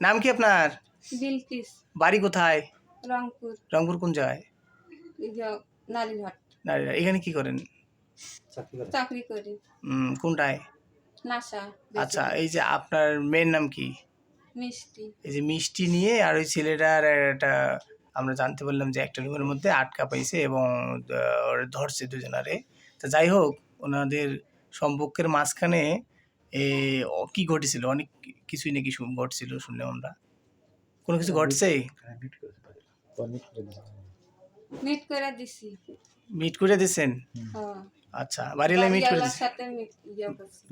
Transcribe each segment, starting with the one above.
নাম কি আপনার? বিলকিস। বাড়ি কোথায়? রংপুর। রংপুর কোন জায়গায়? নারীঘাট। নারীরা এখানে কি করেন? চাকরি করি। কোনটায়? নাসা। আচ্ছা, এই যে আপনার মেয়ের নাম কি? মিষ্টি। এই যে মিষ্টি নিয়ে আর ওই ছেলেটার একটা আমরা জানতে পারলাম যে একটা রুমের মধ্যে আটকা পাইছে এবং ওরা ধরছে দুজনারে। তো যাই হোক, ওনাদের সম্পর্কের মাঝখানে কি ঘটেছিল? অনেক কিছুই নাকি ঘটছিল শুনলাম আমরা। কোনো কিছু ঘটছে? মিট করে দিছি। মিট করে দিয়েছেন? হ্যাঁ। আচ্ছা, বাড়িওয়ালা মিট করে দিয়েছেন? সাথে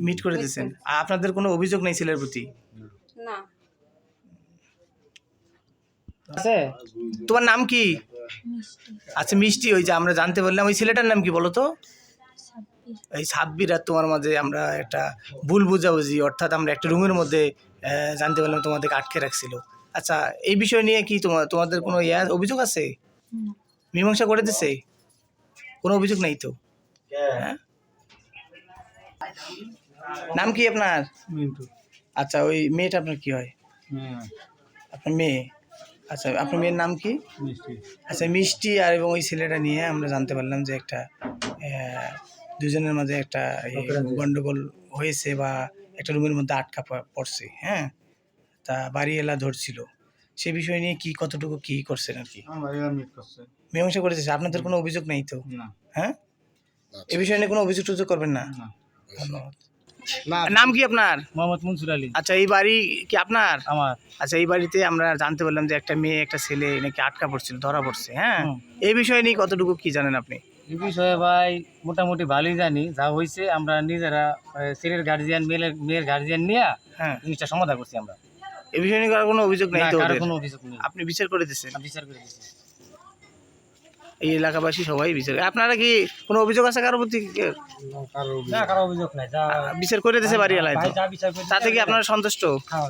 মিট করে দিয়েছেন। আপনাদের কোনো অভিযোগ নেই ছেলের প্রতি? না। আছে। তোমার নাম কি? আচ্ছা মিষ্টি, ওই যে আমরা জানতে পারলাম ওই ছেলেটার নাম কি বলো তো? এই সাব্বির। আর তোমার মাঝে আমরা একটা ভুল বুঝাবুঝি, অর্থাৎ আমরা একটা রুমের মধ্যে জানতে পারলাম তোমাদেরকে আটকে রাখছিল। আচ্ছা, এই বিষয় নিয়ে কি তোমাদের কোনো অভিযোগ আছে? মীমাংসা করে দিছে? কোনো অভিযোগ নেই তো? হ্যাঁ। নাম কি আপনার? আচ্ছা, ওই মেয়েটা আপনার কি হয়? আপনার মেয়ে। আচ্ছা, আপনার মেয়ের নাম কি? আচ্ছা, মিষ্টি আর এবং ওই ছেলেটা নিয়ে আমরা জানতে পারলাম যে একটা দুজনের মাঝে একটা গন্ডগোল হয়েছে বা একটা রুমের মধ্যে আটকা পড়ছে। হ্যাঁ, তা বাড়িওয়ালা ধরছিল। সে বিষয় নিয়ে কি কতটুকু কি করছেন আর কি? মীমাংসা করেছে? আপনাদের কোনো অভিযোগ নেই তো? হ্যাঁ, এ বিষয় নিয়ে কোনো অভিযোগ টুযোগ করবেন না? ধন্যবাদ। নাম কি আপনার? মোহাম্মদ মনসুর আলী। আচ্ছা, এই বাড়ি কি আপনার? আমার। আচ্ছা, এই বাড়িতে আমরা জানতে পারলাম যে একটা মেয়ে একটা ছেলে নাকি আটকা পড়ছিল, ধরা পড়ছে। হ্যাঁ, এই বিষয় নিয়ে কতটুকু কি জানেন আপনি? এই বিষয়ে ভাই মোটামুটি ভালোই জানি। যা হয়েছে আমরা নিজেরা ছেলের গার্জিয়ান মেয়ের গার্জিয়ান নিয়ে জিনিসটা সমাধান করছি আমরা। এই বিষয় নিয়ে কোনো অভিযোগ নেই তো? কোনো অভিযোগ নেই। আপনি বিচার করে দিচ্ছেন? বিচার করে দিচ্ছি। এই এলাকাবাসী সবাই বিচার। আপনারা কি কোনো অভিযোগ আছে কারো প্রতি? না, কারো অভিযোগ নাই। যা বিচার করে দিয়েছে বাড়িওয়ালা, যা বিচার করে তাতে কি আপনারা সন্তুষ্ট? হ্যাঁ।